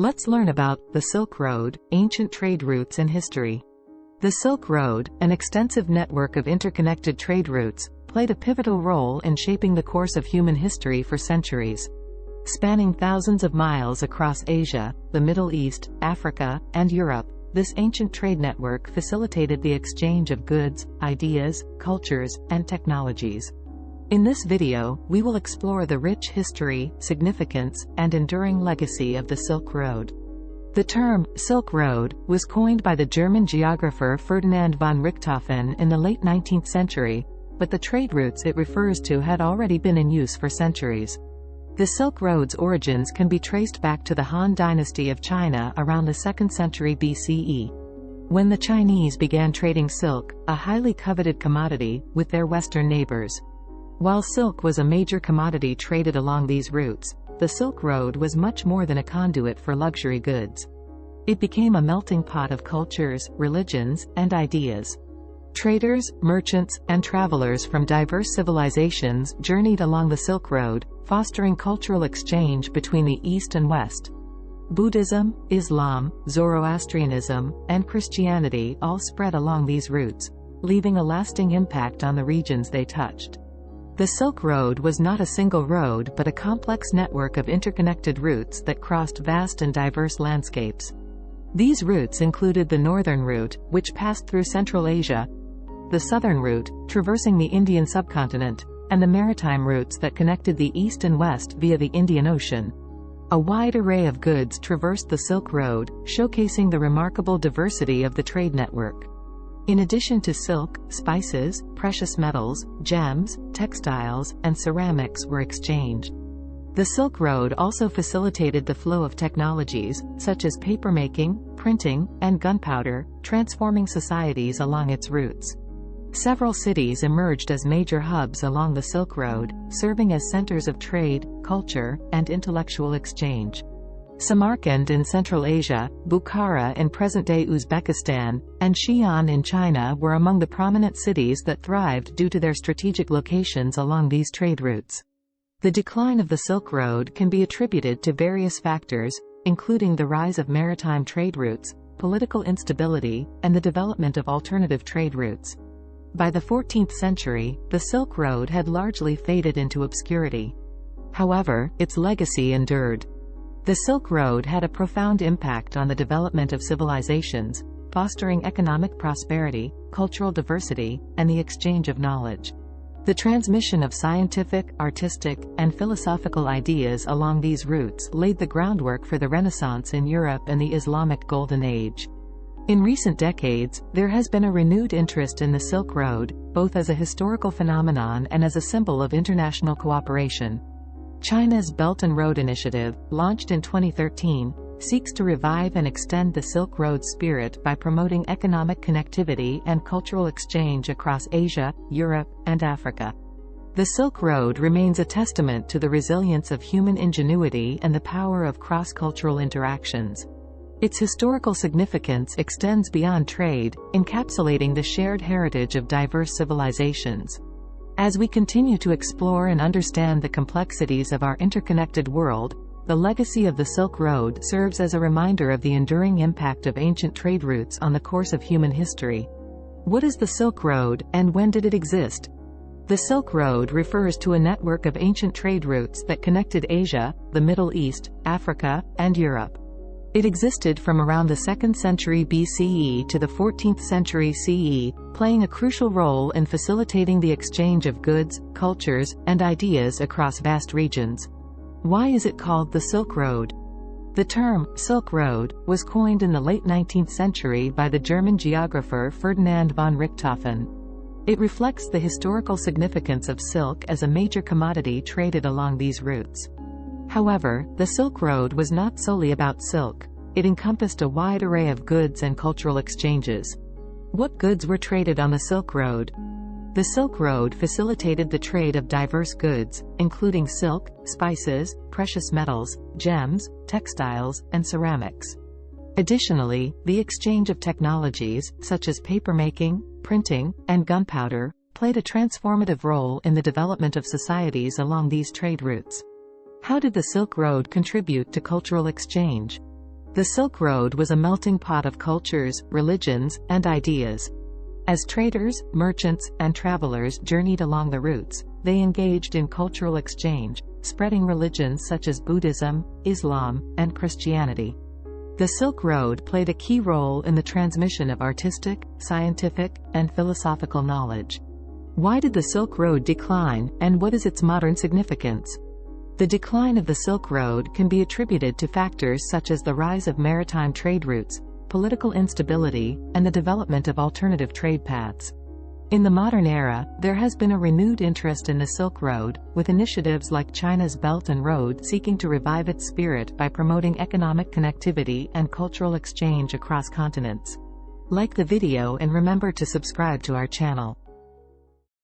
Let's learn about the Silk Road, ancient trade routes and history. The Silk Road, an extensive network of interconnected trade routes, played a pivotal role in shaping the course of human history for centuries. Spanning thousands of miles across Asia, the Middle East, Africa, and Europe, this ancient trade network facilitated the exchange of goods, ideas, cultures, and technologies. In this video, we will explore the rich history, significance, and enduring legacy of the Silk Road. The term, Silk Road, was coined by the German geographer Ferdinand von Richthofen in the late 19th century, but the trade routes it refers to had already been in use for centuries. The Silk Road's origins can be traced back to the Han Dynasty of China around the 2nd century BCE. When the Chinese began trading silk, a highly coveted commodity, with their Western neighbors. While silk was a major commodity traded along these routes, the Silk Road was much more than a conduit for luxury goods. It became a melting pot of cultures, religions, and ideas. Traders, merchants, and travelers from diverse civilizations journeyed along the Silk Road, fostering cultural exchange between the East and West. Buddhism, Islam, Zoroastrianism, and Christianity all spread along these routes, leaving a lasting impact on the regions they touched. The Silk Road was not a single road but a complex network of interconnected routes that crossed vast and diverse landscapes. These routes included the Northern Route, which passed through Central Asia, the Southern Route, traversing the Indian subcontinent, and the maritime routes that connected the East and West via the Indian Ocean. A wide array of goods traversed the Silk Road, showcasing the remarkable diversity of the trade network. In addition to silk, spices, precious metals, gems, textiles, and ceramics were exchanged. The Silk Road also facilitated the flow of technologies, such as papermaking, printing, and gunpowder, transforming societies along its routes. Several cities emerged as major hubs along the Silk Road, serving as centers of trade, culture, and intellectual exchange. Samarkand in Central Asia, Bukhara in present-day Uzbekistan, and Xi'an in China were among the prominent cities that thrived due to their strategic locations along these trade routes. The decline of the Silk Road can be attributed to various factors, including the rise of maritime trade routes, political instability, and the development of alternative trade routes. By the 14th century, the Silk Road had largely faded into obscurity. However, its legacy endured. The Silk Road had a profound impact on the development of civilizations, fostering economic prosperity, cultural diversity, and the exchange of knowledge. The transmission of scientific, artistic, and philosophical ideas along these routes laid the groundwork for the Renaissance in Europe and the Islamic Golden Age. In recent decades, there has been a renewed interest in the Silk Road, both as a historical phenomenon and as a symbol of international cooperation. China's Belt and Road Initiative, launched in 2013, seeks to revive and extend the Silk Road spirit by promoting economic connectivity and cultural exchange across Asia, Europe, and Africa. The Silk Road remains a testament to the resilience of human ingenuity and the power of cross-cultural interactions. Its historical significance extends beyond trade, encapsulating the shared heritage of diverse civilizations. As we continue to explore and understand the complexities of our interconnected world, the legacy of the Silk Road serves as a reminder of the enduring impact of ancient trade routes on the course of human history. What is the Silk Road, and when did it exist? The Silk Road refers to a network of ancient trade routes that connected Asia, the Middle East, Africa, and Europe. It existed from around the 2nd century BCE to the 14th century CE, playing a crucial role in facilitating the exchange of goods, cultures, and ideas across vast regions. Why is it called the Silk Road? The term, Silk Road, was coined in the late 19th century by the German geographer Ferdinand von Richthofen. It reflects the historical significance of silk as a major commodity traded along these routes. However, the Silk Road was not solely about silk. It encompassed a wide array of goods and cultural exchanges. What goods were traded on the Silk Road? The Silk Road facilitated the trade of diverse goods, including silk, spices, precious metals, gems, textiles, and ceramics. Additionally, the exchange of technologies, such as papermaking, printing, and gunpowder, played a transformative role in the development of societies along these trade routes. How did the Silk Road contribute to cultural exchange? The Silk Road was a melting pot of cultures, religions, and ideas. As traders, merchants, and travelers journeyed along the routes, they engaged in cultural exchange, spreading religions such as Buddhism, Islam, and Christianity. The Silk Road played a key role in the transmission of artistic, scientific, and philosophical knowledge. Why did the Silk Road decline, and what is its modern significance? The decline of the Silk Road can be attributed to factors such as the rise of maritime trade routes, political instability, and the development of alternative trade paths. In the modern era, there has been a renewed interest in the Silk Road, with initiatives like China's Belt and Road seeking to revive its spirit by promoting economic connectivity and cultural exchange across continents. Like the video and remember to subscribe to our channel.